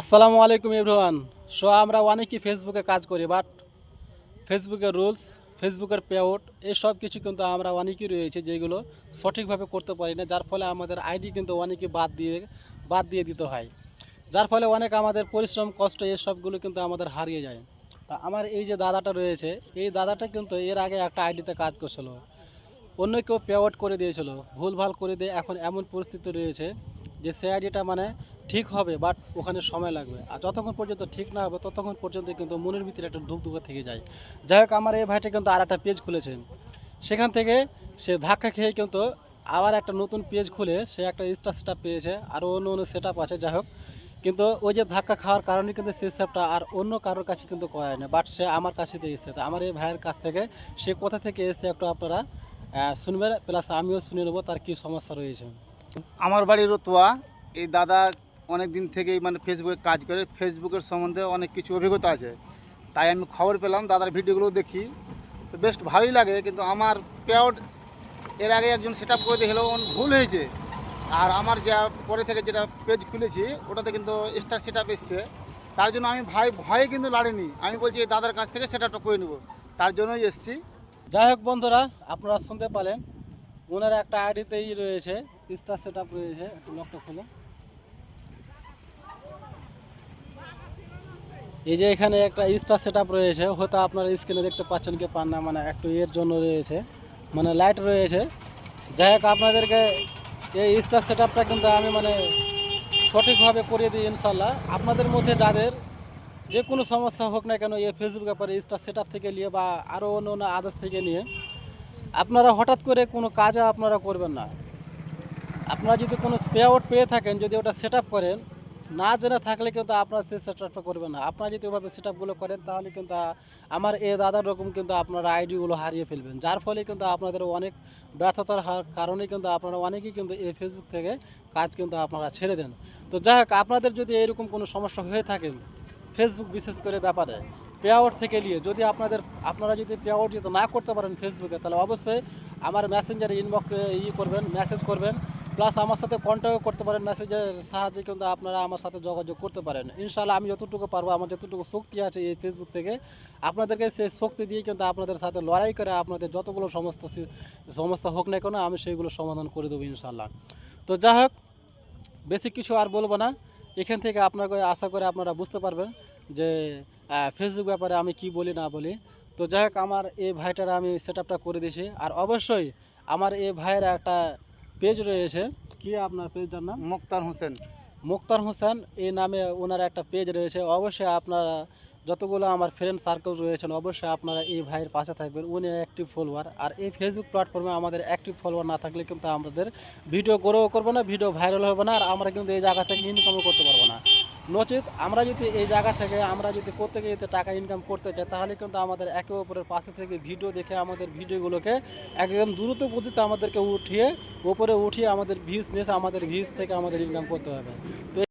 আসসালামু আলাইকুম এভরিওয়ান। আমরা অনেকেই ফেসবুকে কাজ করি, বাট ফেসবুকের রুলস, ফেসবুকের পেআউট এই সব কিছু কিন্তু আমরা অনেকেই রয়েছে যেগুলো সঠিকভাবে করতে পারি না, যার ফলে আমাদের আইডি কিন্তু অনেকে বাদ দিয়ে দিতে হয়, যার ফলে অনেক আমাদের পরিশ্রম কষ্ট এই সবগুলো কিন্তু আমাদের হারিয়ে যায়। তা আমার এই যে দাদাটা রয়েছে, এই দাদাটা কিন্তু এর আগে একটা আইডিতে কাজ করছিল, অন্য কেউ পেআউট করে দিয়েছিল, ভুলভাল করে দিয়ে এখন এমন পরিস্থিতি রয়েছে যে সে আইডিটা মানে ঠিক হবে, বাট ওখানে সময় লাগবে, আর যতক্ষণ পর্যন্ত ঠিক না হবে ততক্ষণ পর্যন্ত কিন্তু মনের ভিতরে একটা ধুকধুকে থেকে যায়। যাই হোক, আমার এই ভাইটা কিন্তু আর একটা পেজ খুলেছে, সেখান থেকে সে ধাক্কা খেয়ে কিন্তু আবার একটা নতুন পেজ খুলে সে একটা স্টার সেট আপ পেয়েছে, আরও অন্য অন্য সেট আপ আছে। যাই হোক, কিন্তু ওই যে ধাক্কা খাওয়ার কারণে কিন্তু সে সেটটা আর অন্য কারোর কাছে কিন্তু করায় না, বাট সে আমার কাছে দিয়ে এসেছে। আমার এই ভাইয়ের কাছ থেকে সে কোথা থেকে এসে একটু আপনারা শুনবেন, প্লাস আমিও শুনে নেবো তার কী সমস্যা রয়েছে। আমার বাড়ি রতুয়া। এই দাদা অনেক দিন থেকেই ফেসবুকে কাজ করে, ফেসবুকের সম্বন্ধে অনেক কিছু অভিজ্ঞতা আছে, তাই আমি খবর পেলাম, দাদার ভিডিওগুলো দেখি তো বেশ ভালোই লাগে। কিন্তু আমার পেআউট এর আগে একজন সেট আপ করে দিয়েছিল, ভুল হয়েছে। আর আমার যা পরে থেকে যেটা পেজ খুলেছি ওটাতে কিন্তু স্টার সেট আপ এসছে, তার জন্য আমি ভয়ে কিন্তু লাড়িনি, আমি বলছি এই দাদার কাছ থেকে সেট আপটা করে নেবো, তার জন্যই এসছি। যাই হোক বন্ধুরা, আপনারা শুনতে পেলেন ওনার একটা আইডিতেই রয়েছে স্টার সেট আপ রয়েছে, একটু লকটা খুলে। এই যে এখানে একটা স্টার সেট আপ রয়েছে, হয়তো আপনারা স্ক্রিনে দেখতে পাচ্ছেন কি পান না, মানে একটু এর জন্য রয়েছে, মানে লাইট রয়েছে। যাই হোক, আপনাদেরকে এই স্টার সেট আপটা কিন্তু আমি মানে সঠিকভাবে করিয়ে দিই ইনশাল্লাহ। আপনাদের মধ্যে যাদের যে কোনো সমস্যা হোক না কেন, এই ফেসবুক ব্যাপারে স্টার সেট আপ থেকে নিয়ে বা আরও অন্য অন্য আদার্স থেকে নিয়ে আপনারা হঠাৎ করে কোনো কাজও আপনারা করবেন না। আপনারা যদি কোনো পেআউট পেয়ে থাকেন, যদি ওটা সেট আপ করেন, না জেনে থাকলে কিন্তু আপনারা সেই সেট আপটা করবেন না। আপনারা যদি ওইভাবে সেট আপগুলো করেন, তাহলে কিন্তু আমার এই দাদার রকম কিন্তু আপনারা আইডিগুলো হারিয়ে ফেলবেন, যার ফলে কিন্তু আপনাদের অনেক ব্যর্থতার কারণে কিন্তু আপনারা অনেকেই কিন্তু এই ফেসবুক থেকে কাজ কিন্তু আপনারা ছেড়ে দেন। তো যাই হোক, আপনাদের যদি এরকম কোনো সমস্যা হয়ে থাকে ফেসবুক বিশেষ করে ব্যাপারে পেআউট থেকে নিয়ে, যদি আপনারা যদি পেআউট যদি না করতে পারেন ফেসবুকে, তাহলে অবশ্যই আমার মেসেঞ্জারে ইনবক্সে করবেন, মেসেজ করবেন, প্লাস আমার সাথে কন্ট্যাক্ট করতে পারেন। মেসেজের সাহায্যে কিন্তু আপনারা আমার সাথে যোগাযোগ করতে পারেন। ইনশাআল্লাহ আমি যতটুকু পারবো, আমার যতটুকু শক্তি আছে এই ফেসবুক থেকে আপনাদেরকে সেই শক্তি দিয়ে কিন্তু আপনাদের সাথে লড়াই করে আপনাদের যতগুলো সমস্যা হোক না কেন আমি সেইগুলো সমাধান করে দেবো ইনশাআল্লাহ। তো যাই হোক, বেশি কিছু আর বলবো না। এখান থেকে আপনাকে আশা করে আপনারা বুঝতে পারবেন যে ফেসবুক ব্যাপারে আমি কি বলি না বলি। তো যাই হোক, আমার এই ভাইটার আমি সেট আপটা করে দিয়েছি, আর অবশ্যই আমার এই ভাইয়ের একটা পেজ রয়েছে। কি আপনার পেজটার নাম? মুক্তার হোসেন। মুক্তার হোসেন এই নামে ওনার একটা পেজ রয়েছে। অবশ্যই আপনারা যতগুলো আমার ফ্রেন্ড সার্কেল রয়েছেন, অবশ্যই আপনারা এই ভাইয়ের পাশে থাকবেন। উনি অ্যাক্টিভ ফলোয়ার, আর এই ফেসবুক প্ল্যাটফর্মে আমাদের অ্যাক্টিভ ফলোয়ার না থাকলে কিন্তু আমাদের ভিডিও গ্রো করবো না, ভিডিও ভাইরাল হবে না, আর আমরা কিন্তু এই জায়গা থেকে ইনকামও করতে পারবো না। নচিত আমরা যদি এই জায়গা থেকে আমরা যদি প্রত্যেকে যদি টাকা ইনকাম করতে চাই, তাহলে কিন্তু আমাদের একে অপরের পাশে থেকে ভিডিও দেখে আমাদের ভিডিওগুলোকে একদম দ্রুত গতিতে আমাদেরকে উঠিয়ে আমাদের ভিউজ নিয়ে আমাদের ভিউজ থেকে আমাদের ইনকাম করতে হবে। তো